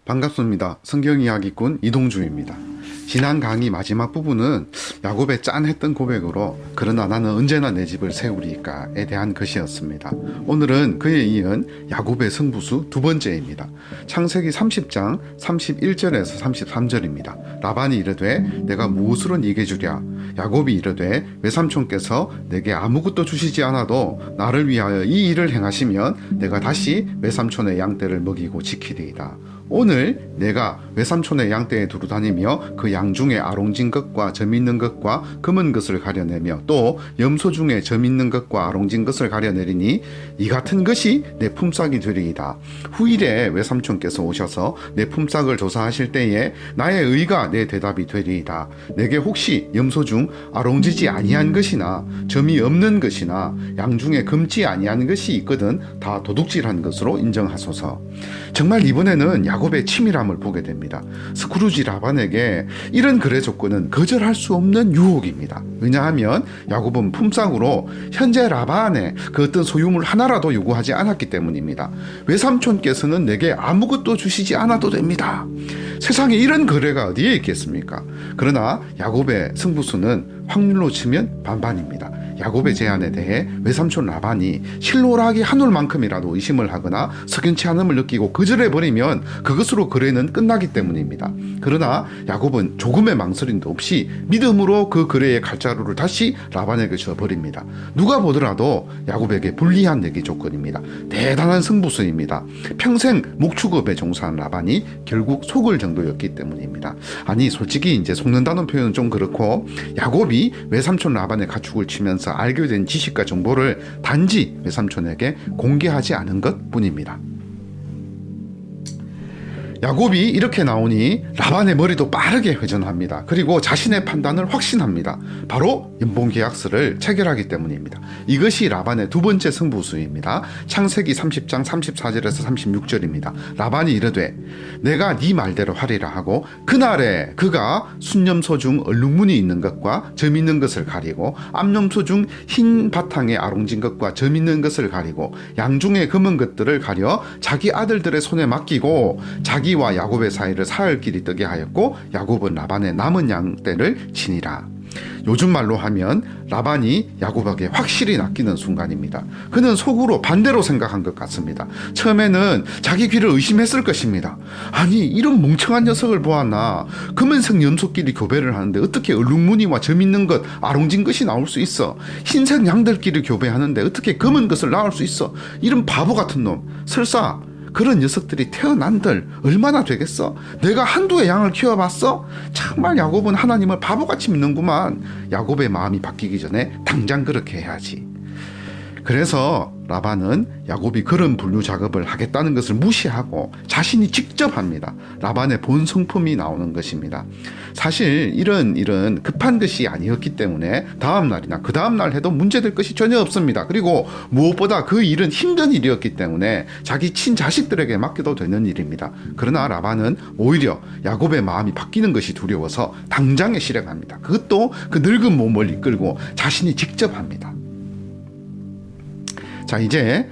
반갑습니다. 성경이야기꾼 이동주입니다. 지난 강의 마지막 부분은 야곱의 짠했던 고백으로 그러나 나는 언제나 내 집을 세우리까에 대한 것이었습니다. 오늘은 그에 이은 야곱의 승부수 두 번째입니다. 창세기 30장 31절에서 33절입니다. 라반이 이르되 내가 무엇으로 네게 주랴? 야곱이 이르되 외삼촌께서 내게 아무것도 주시지 않아도 나를 위하여 이 일을 행하시면 내가 다시 외삼촌의 양떼를 먹이고 지키리이다. 오늘 내가 외삼촌의 양떼에 두루 다니며 그 양 중에 아롱진 것과 점 있는 것과 검은 것을 가려내며 또 염소 중에 점 있는 것과 아롱진 것을 가려내리니 이 같은 것이 내 품삯이 되리이다. 후일에 외삼촌께서 오셔서 내 품삯을 조사하실 때에 나의 의가 내 대답이 되리이다. 내게 혹시 염소 중 아롱지지 아니한 것이나 점이 없는 것이나 양 중에 검지 아니한 것이 있거든 다 도둑질한 것으로 인정하소서. 정말 이번에는 야곱의 치밀함을 보게 됩니다. 스크루지 라반에게 이런 거래 조건은 거절할 수 없는 유혹입니다. 왜냐하면 야곱은 품삯으로 현재 라반의 그 어떤 소유물 하나라도 요구하지 않았기 때문입니다. 외삼촌께서는 내게 아무것도 주시지 않아도 됩니다. 세상에 이런 거래가 어디에 있겠습니까? 그러나 야곱의 승부수는 확률로 치면 반반입니다. 야곱의 제안에 대해 외삼촌 라반이 실로라기 한 올만큼이라도 의심을 하거나 석연치 않음을 느끼고 거절해버리면 그것으로 거래는 끝나기 때문입니다. 그러나 야곱은 조금의 망설임도 없이 믿음으로 그 거래의 칼자루를 다시 라반에게 줘버립니다. 누가 보더라도 야곱에게 불리한 내기 조건입니다. 대단한 승부수입니다. 평생 목축업에 종사한 라반이 결국 속을 정도였기 때문입니다. 아니 솔직히 이제 속는다는 표현은 좀 그렇고 야곱이 외삼촌 라반의 가축을 치면서 알게 된 지식과 정보를 단지 외삼촌에게 공개하지 않은 것 뿐입니다. 야곱이 이렇게 나오니 라반의 머리도 빠르게 회전합니다. 그리고 자신의 판단을 확신합니다. 바로 연봉계약서를 체결하기 때문입니다. 이것이 라반의 두 번째 승부수입니다. 창세기 30장 34절에서 36절입니다. 라반이 이르되 내가 네 말대로 하리라 하고 그날에 그가 순염소 중 얼룩무늬 있는 것과 점 있는 것을 가리고 암염소 중 흰 바탕에 아롱진 것과 점 있는 것을 가리고 양 중에 검은 것들을 가려 자기 아들들의 손에 맡기고 자기와 야곱의 사이를 사흘길이 뜨게 하였고 야곱은 라반의 남은 양떼를 치니라. 요즘 말로 하면 라반이 야곱에게 확실히 낚이는 순간입니다. 그는 속으로 반대로 생각한 것 같습니다. 처음에는 자기 귀를 의심했을 것입니다. 아니 이런 멍청한 녀석을 보았나. 검은색 염소끼리 교배를 하는데 어떻게 얼룩무늬와 점 있는 것 아롱진 것이 나올 수 있어. 흰색 양들끼리 교배하는데 어떻게 검은 것을 낳을 수 있어. 이런 바보 같은 놈. 설사 그런 녀석들이 태어난들 얼마나 되겠어? 내가 한두의 양을 키워봤어? 정말 야곱은 하나님을 바보같이 믿는구만. 야곱의 마음이 바뀌기 전에 당장 그렇게 해야지. 그래서 라반은 야곱이 그런 분류 작업을 하겠다는 것을 무시하고 자신이 직접 합니다. 라반의 본 성품이 나오는 것입니다. 사실 이런 일은 급한 것이 아니었기 때문에 다음날이나 그 다음날 해도 문제될 것이 전혀 없습니다. 그리고 무엇보다 그 일은 힘든 일이었기 때문에 자기 친자식들에게 맡겨도 되는 일입니다. 그러나 라반은 오히려 야곱의 마음이 바뀌는 것이 두려워서 당장에 실행합니다. 그것도 그 늙은 몸을 이끌고 자신이 직접 합니다. 자 이제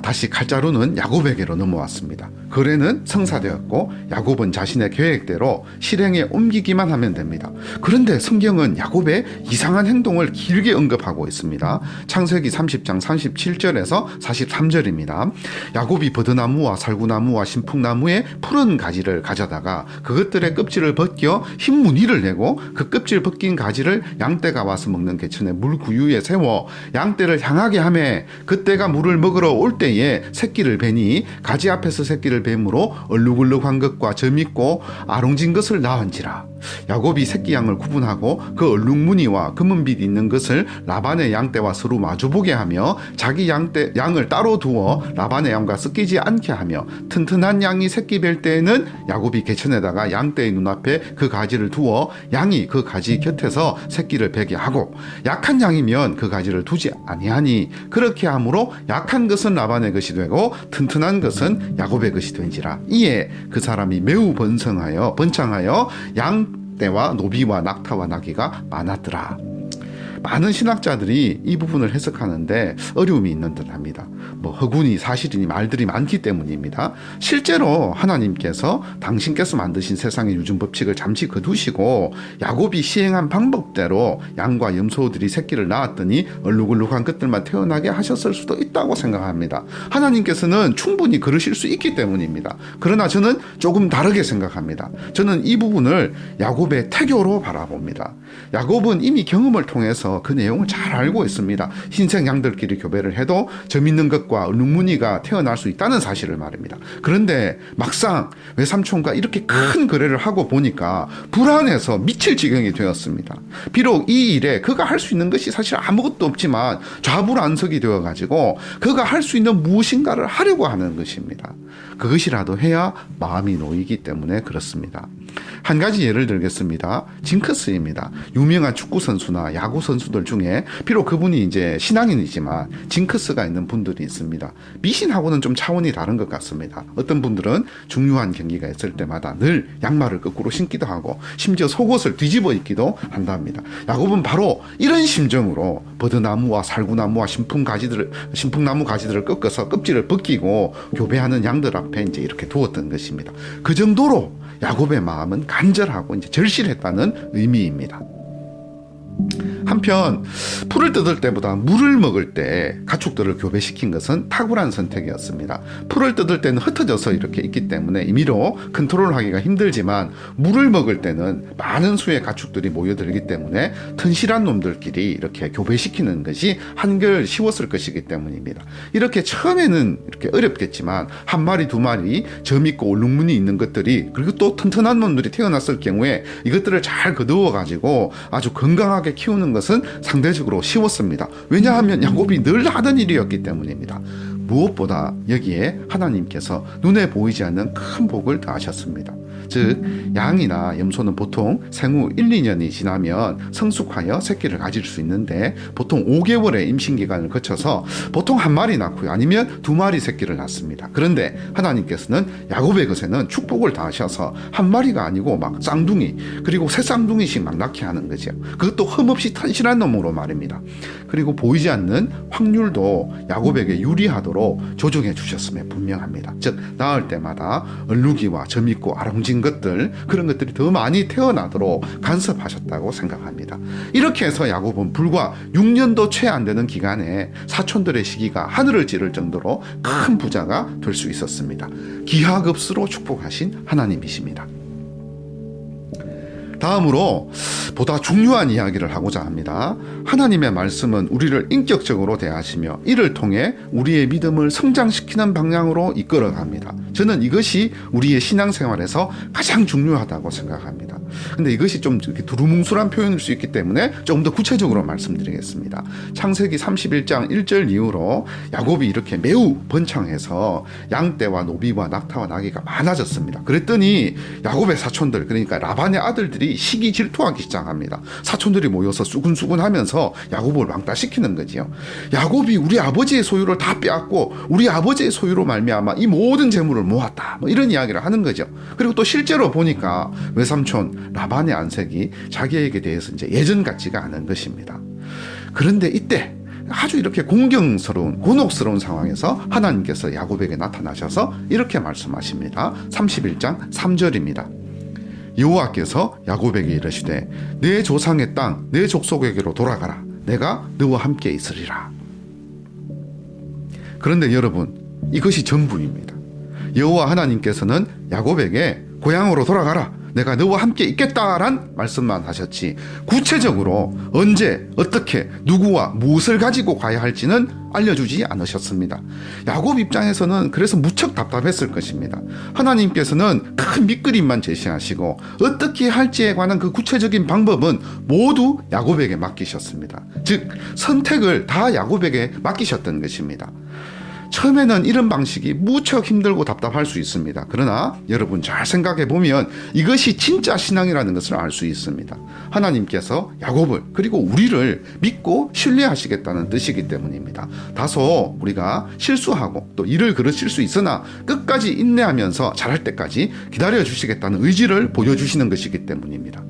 다시 칼자루는 야곱에게로 넘어왔습니다. 거래는 성사되었고 야곱은 자신의 계획대로 실행에 옮기기만 하면 됩니다. 그런데 성경은 야곱의 이상한 행동을 길게 언급하고 있습니다. 창세기 30장 37절에서 43절입니다. 야곱이 버드나무와 살구나무와 신풍나무의 푸른 가지를 가져다가 그것들의 껍질을 벗겨 흰 무늬를 내고 그 껍질 벗긴 가지를 양떼가 와서 먹는 개천의 물 구유에 세워 양떼를 향하게 하매 그때가 물을 먹으러 올 때에 새끼를 베니 가지 앞에서 새끼를 뱀으로 얼룩얼룩한 것과 점 있고 아롱진 것을 낳은지라. 야곱이 새끼 양을 구분하고 그 얼룩무늬와 검은빛 있는 것을 라반의 양떼와 서로 마주보게 하며 자기 양을 따로 두어 라반의 양과 섞이지 않게 하며 튼튼한 양이 새끼 뵐 때에는 야곱이 개천에다가 양떼의 눈앞에 그 가지를 두어 양이 그 가지 곁에서 새끼를 베게 하고 약한 양이면 그 가지를 두지 아니하니 그렇게 함으로 약한 것은 라반의 것이 되고 튼튼한 것은 야곱의 것이 된지라. 이에 그 사람이 매우 번창하여 양떼와 노비와 낙타와 나귀가 많았더라. 많은 신학자들이 이 부분을 해석하는데 어려움이 있는 듯합니다. 허구니 사실이니 말들이 많기 때문입니다. 실제로 하나님께서 당신께서 만드신 세상의 유전 법칙을 잠시 거두시고 야곱이 시행한 방법대로 양과 염소들이 새끼를 낳았더니 얼룩얼룩한 것들만 태어나게 하셨을 수도 있다고 생각합니다. 하나님께서는 충분히 그러실 수 있기 때문입니다. 그러나 저는 조금 다르게 생각합니다. 저는 이 부분을 야곱의 태교로 바라봅니다. 야곱은 이미 경험을 통해서 그 내용을 잘 알고 있습니다. 흰색 양들끼리 교배를 해도 점 있는 것과 얼룩무늬가 태어날 수 있다는 사실을 말입니다. 그런데 막상 외삼촌과 이렇게 큰 거래를 하고 보니까 불안해서 미칠 지경이 되었습니다. 비록 이 일에 그가 할 수 있는 것이 사실 아무것도 없지만 좌불안석이 되어가지고 그가 할 수 있는 무엇인가를 하려고 하는 것입니다. 그것이라도 해야 마음이 놓이기 때문에 그렇습니다. 한 가지 예를 들겠습니다. 징크스입니다. 유명한 축구 선수나 야구 선수들 중에 비록 그분이 이제 신앙인이지만 징크스가 있는 분들이 있습니다. 미신하고는 좀 차원이 다른 것 같습니다. 어떤 분들은 중요한 경기가 있을 때마다 늘 양말을 거꾸로 신기도 하고 심지어 속옷을 뒤집어 입기도 한답니다. 야곱은 바로 이런 심정으로 버드나무와 살구나무와 신풍나무 가지들을 꺾어서 껍질을 벗기고 교배하는 양들 앞에 이제 이렇게 두었던 것입니다. 그 정도로 야곱의 마음은 간절하고 이제 절실했다는 의미입니다. 한편 풀을 뜯을 때보다 물을 먹을 때 가축들을 교배시킨 것은 탁월한 선택이었습니다. 풀을 뜯을 때는 흩어져서 이렇게 있기 때문에 임의로 컨트롤하기가 힘들지만 물을 먹을 때는 많은 수의 가축들이 모여들기 때문에 튼실한 놈들끼리 이렇게 교배시키는 것이 한결 쉬웠을 것이기 때문입니다. 이렇게 처음에는 이렇게 어렵겠지만 한 마리 두 마리 점 있고 얼룩무늬 있는 것들이 그리고 또 튼튼한 놈들이 태어났을 경우에 이것들을 잘 거두어 가지고 아주 건강하게 키우는 것은 상대적으로 쉬웠습니다. 왜냐하면 야곱이 늘 하던 일이었기 때문입니다. 무엇보다 여기에 하나님께서 눈에 보이지 않는 큰 복을 더하셨습니다. 즉 양이나 염소는 보통 생후 1, 2년이 지나면 성숙하여 새끼를 가질 수 있는데 보통 5개월의 임신기간을 거쳐서 보통 한 마리 낳고요. 아니면 두 마리 새끼를 낳습니다. 그런데 하나님께서는 야곱의 것에는 축복을 다하셔서 한 마리가 아니고 막 쌍둥이 그리고 세 쌍둥이씩 막 낳게 하는 거죠. 그것도 흠없이 튼실한 놈으로 말입니다. 그리고 보이지 않는 확률도 야곱에게 유리하도록 조정해 주셨음에 분명합니다. 즉 낳을 때마다 얼룩이와 점 있고 아롱진 것들 그런 것들이 더 많이 태어나도록 간섭하셨다고 생각합니다. 이렇게 해서 야곱은 불과 6년도 채 안 되는 기간에 사촌들의 시기가 하늘을 찌를 정도로 큰 부자가 될 수 있었습니다. 기하급수로 축복하신 하나님이십니다. 다음으로 보다 중요한 이야기를 하고자 합니다. 하나님의 말씀은 우리를 인격적으로 대하시며 이를 통해 우리의 믿음을 성장시키는 방향으로 이끌어갑니다. 저는 이것이 우리의 신앙생활에서 가장 중요하다고 생각합니다. 근데 이것이 좀 이렇게 두루뭉술한 표현일 수 있기 때문에 조금 더 구체적으로 말씀드리겠습니다. 창세기 31장 1절 이후로 야곱이 이렇게 매우 번창해서 양떼와 노비와 낙타와 나귀가 많아졌습니다. 그랬더니 야곱의 사촌들 그러니까 라반의 아들들이 시기 질투하기 시작합니다. 사촌들이 모여서 수군수군하면서 야곱을 왕따시키는 거지요. 야곱이 우리 아버지의 소유를 다 빼앗고 우리 아버지의 소유로 말미암아 이 모든 재물을 모았다. 이런 이야기를 하는 거죠. 그리고 또 실제로 보니까 외삼촌 라반의 안색이 자기에게 대해서 이제 예전 같지가 않은 것입니다. 그런데 이때 아주 이렇게 공경스러운 곤혹스러운 상황에서 하나님께서 야곱에게 나타나셔서 이렇게 말씀하십니다. 31장 3절입니다. 여호와께서 야곱에게 이르시되 내 조상의 땅 내 족속에게로 돌아가라. 내가 너와 함께 있으리라. 그런데 여러분 이것이 전부입니다. 여호와 하나님께서는 야곱에게 고향으로 돌아가라. 내가 너와 함께 있겠다란 말씀만 하셨지 구체적으로 언제 어떻게 누구와 무엇을 가지고 가야 할지는 알려주지 않으셨습니다. 야곱 입장에서는 그래서 무척 답답했을 것입니다. 하나님께서는 큰 밑그림만 제시하시고 어떻게 할지에 관한 그 구체적인 방법은 모두 야곱에게 맡기셨습니다. 즉 선택을 다 야곱에게 맡기셨던 것입니다. 처음에는 이런 방식이 무척 힘들고 답답할 수 있습니다. 그러나 여러분 잘 생각해 보면 이것이 진짜 신앙이라는 것을 알 수 있습니다. 하나님께서 야곱을 그리고 우리를 믿고 신뢰하시겠다는 뜻이기 때문입니다. 다소 우리가 실수하고 또 일을 그르칠 수 있으나 끝까지 인내하면서 잘할 때까지 기다려 주시겠다는 의지를 보여주시는 것이기 때문입니다.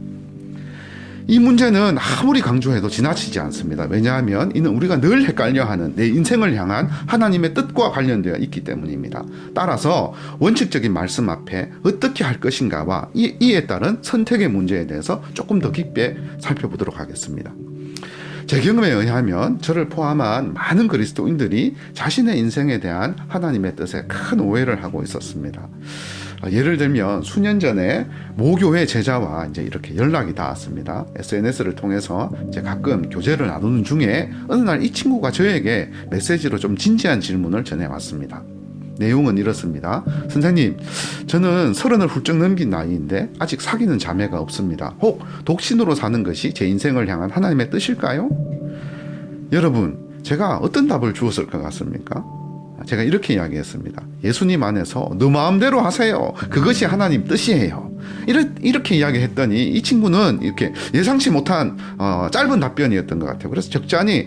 이 문제는 아무리 강조해도 지나치지 않습니다. 왜냐하면 이는 우리가 늘 헷갈려하는 내 인생을 향한 하나님의 뜻과 관련되어 있기 때문입니다. 따라서 원칙적인 말씀 앞에 어떻게 할 것인가와 이에 따른 선택의 문제에 대해서 조금 더 깊게 살펴보도록 하겠습니다. 제 경험에 의하면 저를 포함한 많은 그리스도인들이 자신의 인생에 대한 하나님의 뜻에 큰 오해를 하고 있었습니다. 예를 들면 수년 전에 모교회 제자와 이제 이렇게 연락이 닿았습니다. SNS를 통해서 이제 가끔 교제를 나누는 중에 어느 날 이 친구가 저에게 메시지로 좀 진지한 질문을 전해왔습니다. 내용은 이렇습니다. 선생님, 저는 30을 훌쩍 넘긴 나이인데 아직 사귀는 자매가 없습니다. 혹 독신으로 사는 것이 제 인생을 향한 하나님의 뜻일까요? 여러분, 제가 어떤 답을 주었을 것 같습니까? 제가 이렇게 이야기했습니다. 예수님 안에서 너 마음대로 하세요. 그것이 하나님 뜻이에요. 이렇게 이야기했더니 이 친구는 이렇게 예상치 못한 짧은 답변이었던 것 같아요. 그래서 적잖이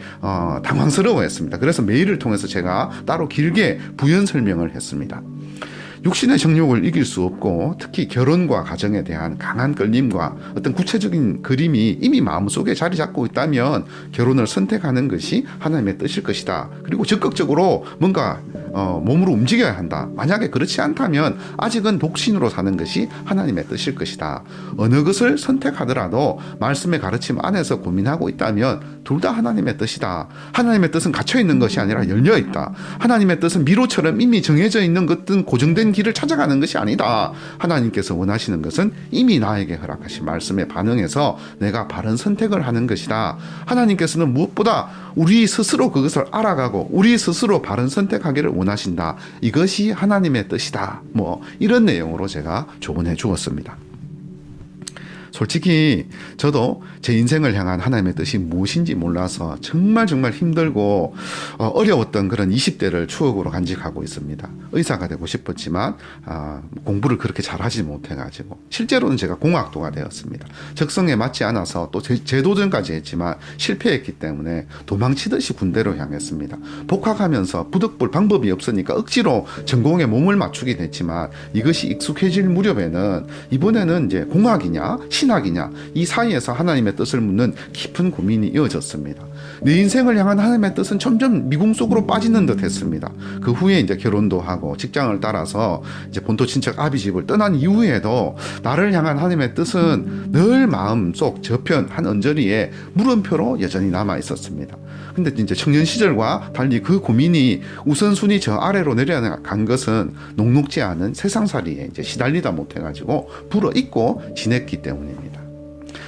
당황스러워했습니다. 그래서 메일을 통해서 제가 따로 길게 부연 설명을 했습니다. 육신의 정욕을 이길 수 없고 특히 결혼과 가정에 대한 강한 끌림과 어떤 구체적인 그림이 이미 마음속에 자리 잡고 있다면 결혼을 선택하는 것이 하나님의 뜻일 것이다. 그리고 적극적으로 뭔가 몸으로 움직여야 한다. 만약에 그렇지 않다면 아직은 독신으로 사는 것이 하나님의 뜻일 것이다. 어느 것을 선택하더라도 말씀의 가르침 안에서 고민하고 있다면 둘 다 하나님의 뜻이다. 하나님의 뜻은 갇혀있는 것이 아니라 열려있다. 하나님의 뜻은 미로처럼 이미 정해져 있는 것든 고정된 길을 찾아가는 것이 아니다. 하나님께서 원하시는 것은 이미 나에게 허락하신 말씀에 반응해서 내가 바른 선택을 하는 것이다. 하나님께서는 무엇보다 우리 스스로 그것을 알아가고 우리 스스로 바른 선택하기를 원하신다. 이것이 하나님의 뜻이다. 이런 내용으로 제가 조언해 주었습니다. 솔직히 저도 제 인생을 향한 하나님의 뜻이 무엇인지 몰라서 정말 힘들고 어려웠던 그런 20대를 추억으로 간직하고 있습니다. 의사가 되고 싶었지만 공부를 그렇게 잘하지 못해가지고 실제로는 제가 공학도가 되었습니다. 적성에 맞지 않아서 또 재도전까지 했지만 실패했기 때문에 도망치듯이 군대로 향했습니다. 복학하면서 부득불 방법이 없으니까 억지로 전공에 몸을 맞추게 됐지만 이것이 익숙해질 무렵에는 이번에는 이제 공학이냐 신학이냐 이 사이에서 하나님의 뜻을 묻는 깊은 고민이 이어졌습니다. 내 인생을 향한 하나님의 뜻은 점점 미궁 속으로 빠지는 듯 했습니다. 그 후에 이제 결혼도 하고 직장을 따라서 이제 본토 친척 아비 집을 떠난 이후에도 나를 향한 하나님의 뜻은 늘 마음속 저편 한 언저리에 물음표로 여전히 남아 있었습니다. 근데 이제 청년 시절과 달리 그 고민이 우선순위 저 아래로 내려간 것은 녹록지 않은 세상살이에 이제 시달리다 못해가지고 불어익고 지냈기 때문입니다.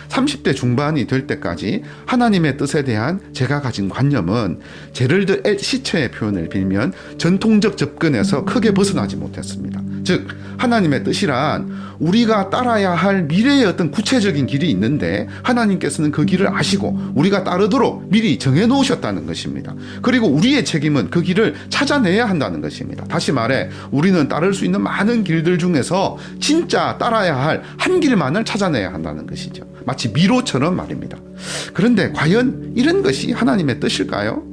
30대 중반이 될 때까지 하나님의 뜻에 대한 제가 가진 관념은 제럴드 L 시처의 표현을 빌면 전통적 접근에서 크게 벗어나지 못했습니다. 즉 하나님의 뜻이란 우리가 따라야 할 미래의 어떤 구체적인 길이 있는데 하나님께서는 그 길을 아시고 우리가 따르도록 미리 정해놓으셨다는 것입니다. 그리고 우리의 책임은 그 길을 찾아내야 한다는 것입니다. 다시 말해 우리는 따를 수 있는 많은 길들 중에서 진짜 따라야 할 한 길만을 찾아내야 한다는 것이죠. 마치 미로처럼 말입니다. 그런데 과연 이런 것이 하나님의 뜻일까요?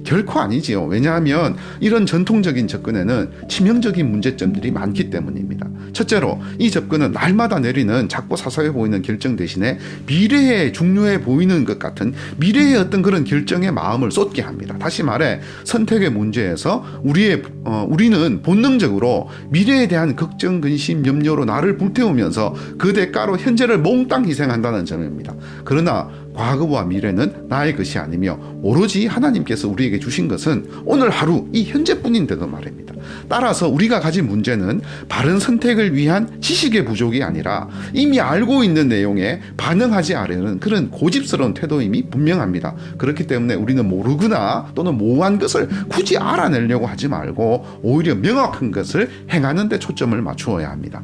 결코 아니지요. 왜냐하면 이런 전통적인 접근에는 치명적인 문제점들이 많기 때문입니다. 첫째로 이 접근은 날마다 내리는 작고 사소해 보이는 결정 대신에 미래에 중요해 보이는 것 같은 미래의 어떤 그런 결정에 마음을 쏟게 합니다. 다시 말해 선택의 문제에서 우리는 본능적으로 미래에 대한 걱정, 근심, 염려로 나를 불태우면서 그 대가로 현재를 몽땅 희생한다는 점입니다. 그러나 과거와 미래는 나의 것이 아니며 오로지 하나님께서 우리에게 주신 것은 오늘 하루 이 현재뿐인데도 말입니다. 따라서 우리가 가진 문제는 바른 선택을 위한 지식의 부족이 아니라 이미 알고 있는 내용에 반응하지 않으려는 그런 고집스러운 태도임이 분명합니다. 그렇기 때문에 우리는 모르거나 또는 모호한 것을 굳이 알아내려고 하지 말고 오히려 명확한 것을 행하는 데 초점을 맞추어야 합니다.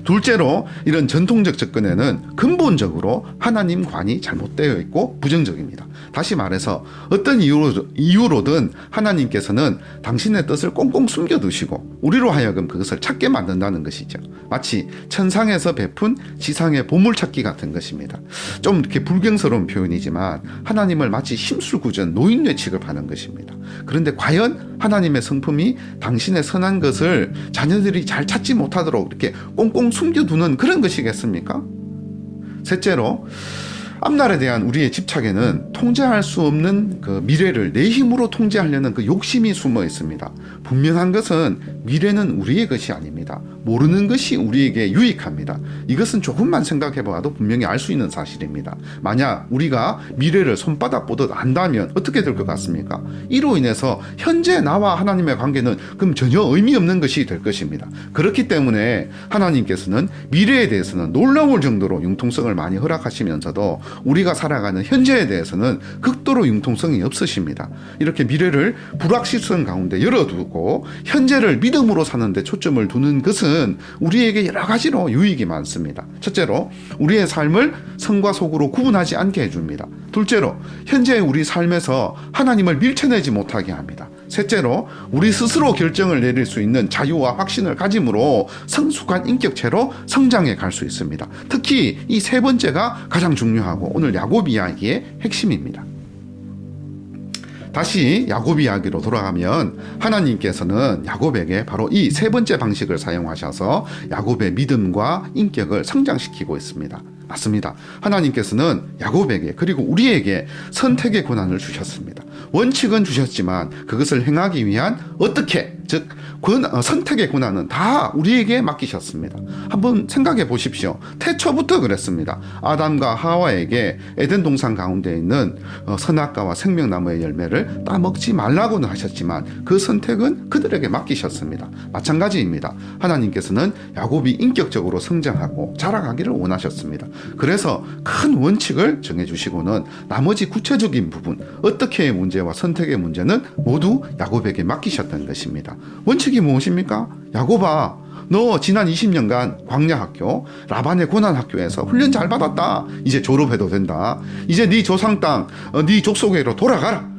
둘째로 이런 전통적 접근에는 근본적으로 하나님 관이 잘못되어 있고 부정적입니다. 다시 말해서 어떤 이유로든 하나님께서는 당신의 뜻을 꽁꽁 숨겨두시고 우리로 하여금 그것을 찾게 만든다는 것이죠. 마치 천상에서 베푼 지상의 보물찾기 같은 것입니다. 좀 이렇게 불경스러운 표현이지만 하나님을 마치 심술구전 노인네 취급하는 것입니다. 그런데 과연 하나님의 성품이 당신의 선한 것을 자녀들이 잘 찾지 못하도록 이렇게 꽁꽁 숨겨두는 그런 것이겠습니까? 셋째로, 앞날에 대한 우리의 집착에는 통제할 수 없는 그 미래를 내 힘으로 통제하려는 그 욕심이 숨어 있습니다. 분명한 것은 미래는 우리의 것이 아닙니다. 모르는 것이 우리에게 유익합니다. 이것은 조금만 생각해 봐도 분명히 알 수 있는 사실입니다. 만약 우리가 미래를 손바닥 보듯 안다면 어떻게 될 것 같습니까? 이로 인해서 현재 나와 하나님의 관계는 그럼 전혀 의미 없는 것이 될 것입니다. 그렇기 때문에 하나님께서는 미래에 대해서는 놀라울 정도로 융통성을 많이 허락하시면서도 우리가 살아가는 현재에 대해서는 극도로 융통성이 없으십니다. 이렇게 미래를 불확실성 가운데 열어두고 현재를 믿음으로 사는 데 초점을 두는 것은 우리에게 여러 가지로 유익이 많습니다. 첫째로, 우리의 삶을 성과 속으로 구분하지 않게 해줍니다. 둘째로, 현재의 우리 삶에서 하나님을 밀쳐내지 못하게 합니다. 셋째로, 우리 스스로 결정을 내릴 수 있는 자유와 확신을 가짐으로 성숙한 인격체로 성장해 갈 수 있습니다. 특히 이 세 번째가 가장 중요하고 오늘 야곱 이야기의 핵심입니다. 다시 야곱 이야기로 돌아가면 하나님께서는 야곱에게 바로 이 세 번째 방식을 사용하셔서 야곱의 믿음과 인격을 성장시키고 있습니다. 맞습니다. 하나님께서는 야곱에게 그리고 우리에게 선택의 권한을 주셨습니다. 원칙은 주셨지만 그것을 행하기 위한 어떻게, 즉 선택의 권한은 다 우리에게 맡기셨습니다. 한번 생각해 보십시오. 태초부터 그랬습니다. 아담과 하와에게 에덴 동산 가운데 있는 선악과와 생명나무의 열매를 따먹지 말라고는 하셨지만 그 선택은 그들에게 맡기셨습니다. 마찬가지입니다. 하나님께서는 야곱이 인격적으로 성장하고 자라가기를 원하셨습니다. 그래서 큰 원칙을 정해주시고는 나머지 구체적인 부분, 어떻게의 문제와 선택의 문제는 모두 야곱에게 맡기셨던 것입니다. 원칙이 무엇입니까? 야곱아, 너 지난 20년간 광야학교, 라반의 고난학교에서 훈련 잘 받았다. 이제 졸업해도 된다. 이제 네 조상 땅, 네 족속에로 돌아가라.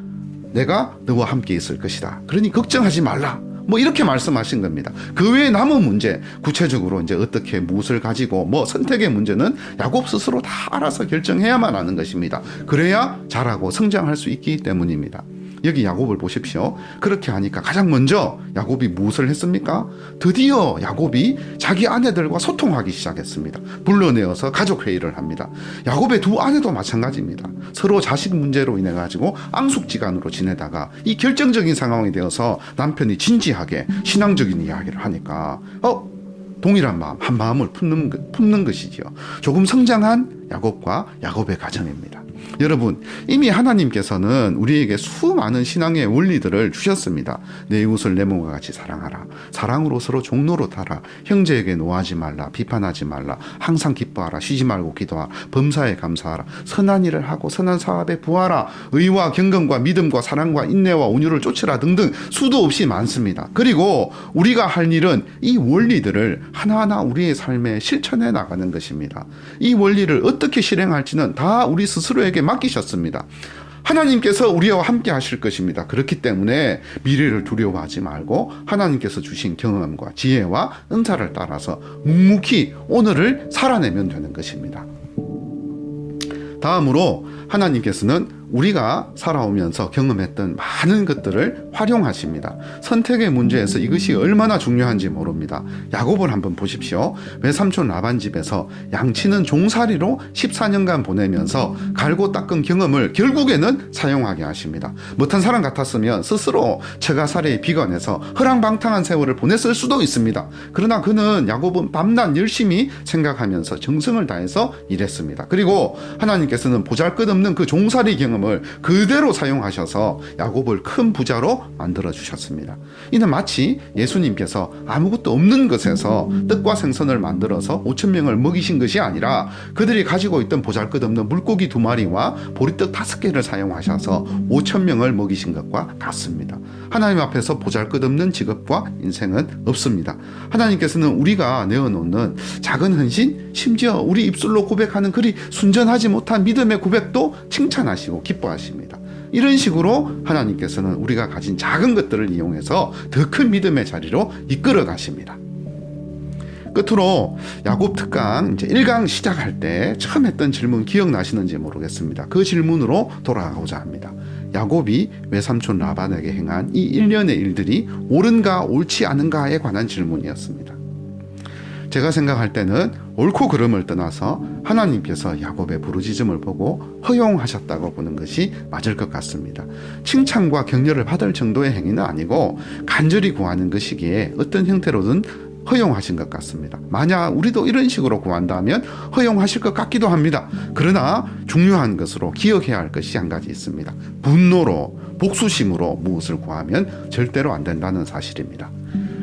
내가 너와 함께 있을 것이다. 그러니 걱정하지 말라. 뭐 이렇게 말씀하신 겁니다. 그 외에 남은 문제, 구체적으로 이제 어떻게 무엇을 가지고 뭐 선택의 문제는 야곱 스스로 다 알아서 결정해야만 하는 것입니다. 그래야 자라고 성장할 수 있기 때문입니다. 여기 야곱을 보십시오. 그렇게 하니까 가장 먼저 야곱이 무엇을 했습니까? 드디어 야곱이 자기 아내들과 소통하기 시작했습니다. 불러내어서 가족회의를 합니다. 야곱의 두 아내도 마찬가지입니다. 서로 자식 문제로 인해 가지고 앙숙지간으로 지내다가 이 결정적인 상황이 되어서 남편이 진지하게 신앙적인 이야기를 하니까 동일한 마음, 한 마음을 품는 것이지요. 조금 성장한 야곱과 야곱의 가정입니다. 여러분, 이미 하나님께서는 우리에게 수많은 신앙의 원리들을 주셨습니다. 내 이웃을 내 몸과 같이 사랑하라. 사랑으로 서로 종로로 타라. 형제에게 노하지 말라. 비판하지 말라. 항상 기뻐하라. 쉬지 말고 기도하라. 범사에 감사하라. 선한 일을 하고 선한 사업에 부하라. 의와 경건과 믿음과 사랑과 인내와 온유를 쫓으라 등등 수도 없이 많습니다. 그리고 우리가 할 일은 이 원리들을 하나하나 우리의 삶에 실천해 나가는 것입니다. 이 원리를 어떻게 실행할지는 다 우리 스스로에게 맡기셨습니다. 하나님께서 우리와 함께 하실 것입니다. 그렇기 때문에 미래를 두려워하지 말고 하나님께서 주신 경험과 지혜와 은사를 따라서 묵묵히 오늘을 살아내면 되는 것입니다. 다음으로 하나님께서는 우리가 살아오면서 경험했던 많은 것들을 활용하십니다. 선택의 문제에서 이것이 얼마나 중요한지 모릅니다. 야곱을 한번 보십시오. 외삼촌 라반 집에서 양치는 종살이로 14년간 보내면서 갈고 닦은 경험을 결국에는 사용하게 하십니다. 못한 사람 같았으면 스스로 처가살이에 비관해서 허랑방탕한 세월을 보냈을 수도 있습니다. 그러나 그는 야곱은 밤낮 열심히 생각하면서 정성을 다해서 일했습니다. 그리고 하나님께서는 보잘것없는 그 종살이 경험을 그대로 사용하셔서 야곱을 큰 부자로 만들어 주셨습니다. 이는 마치 예수님께서 아무것도 없는 것에서 떡과 생선을 만들어서 5,000명을 먹이신 것이 아니라 그들이 가지고 있던 보잘것없는 물고기 2마리와 보리떡 5개를 사용하셔서 5,000명을 먹이신 것과 같습니다. 하나님 앞에서 보잘것없는 직업과 인생은 없습니다. 하나님께서는 우리가 내어놓는 작은 헌신, 심지어 우리 입술로 고백하는 그리 순전하지 못한 믿음의 고백도 칭찬하시고 기뻐하십니다. 이런 식으로 하나님께서는 우리가 가진 작은 것들을 이용해서 더 큰 믿음의 자리로 이끌어 가십니다. 끝으로 야곱 특강 이제 1강 시작할 때 처음 했던 질문 기억나시는지 모르겠습니다. 그 질문으로 돌아가고자 합니다. 야곱이 외삼촌 라반에게 행한 이 일련의 일들이 옳은가 옳지 않은가에 관한 질문이었습니다. 제가 생각할 때는 옳고 그름을 떠나서 하나님께서 야곱의 부르짖음을 보고 허용하셨다고 보는 것이 맞을 것 같습니다. 칭찬과 격려를 받을 정도의 행위는 아니고 간절히 구하는 것이기에 어떤 형태로든 허용하신 것 같습니다. 만약 우리도 이런 식으로 구한다면 허용하실 것 같기도 합니다. 그러나 중요한 것으로 기억해야 할 것이 한 가지 있습니다. 분노로, 복수심으로 무엇을 구하면 절대로 안 된다는 사실입니다.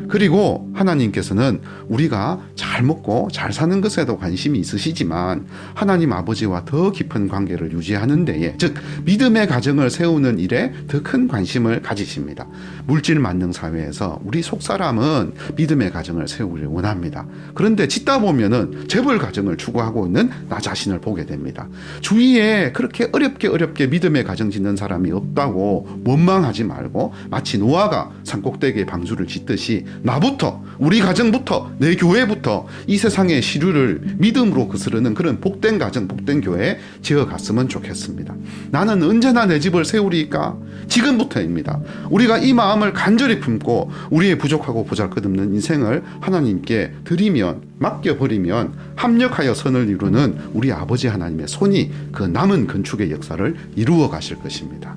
그리고 하나님께서는 우리가 잘 먹고 잘 사는 것에도 관심이 있으시지만 하나님 아버지와 더 깊은 관계를 유지하는 데에, 즉 믿음의 가정을 세우는 일에 더 큰 관심을 가지십니다. 물질 만능 사회에서 우리 속사람은 믿음의 가정을 세우길 원합니다. 그런데 짓다 보면은 재벌 가정을 추구하고 있는 나 자신을 보게 됩니다. 주위에 그렇게 어렵게 믿음의 가정 짓는 사람이 없다고 원망하지 말고, 마치 노아가 산꼭대기에 방주를 짓듯이 나부터, 우리 가정부터, 내 교회부터 이 세상의 시류를 믿음으로 거스르는 그런 복된 가정, 복된 교회 지어갔으면 좋겠습니다. 나는 언제나 내 집을 세우리까? 지금부터입니다. 우리가 이 마음을 간절히 품고 우리의 부족하고 보잘것없는 인생을 하나님께 드리면, 맡겨버리면 합력하여 선을 이루는 우리 아버지 하나님의 손이 그 남은 건축의 역사를 이루어 가실 것입니다.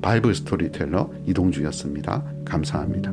바이블 스토리텔러 이동주였습니다. 감사합니다.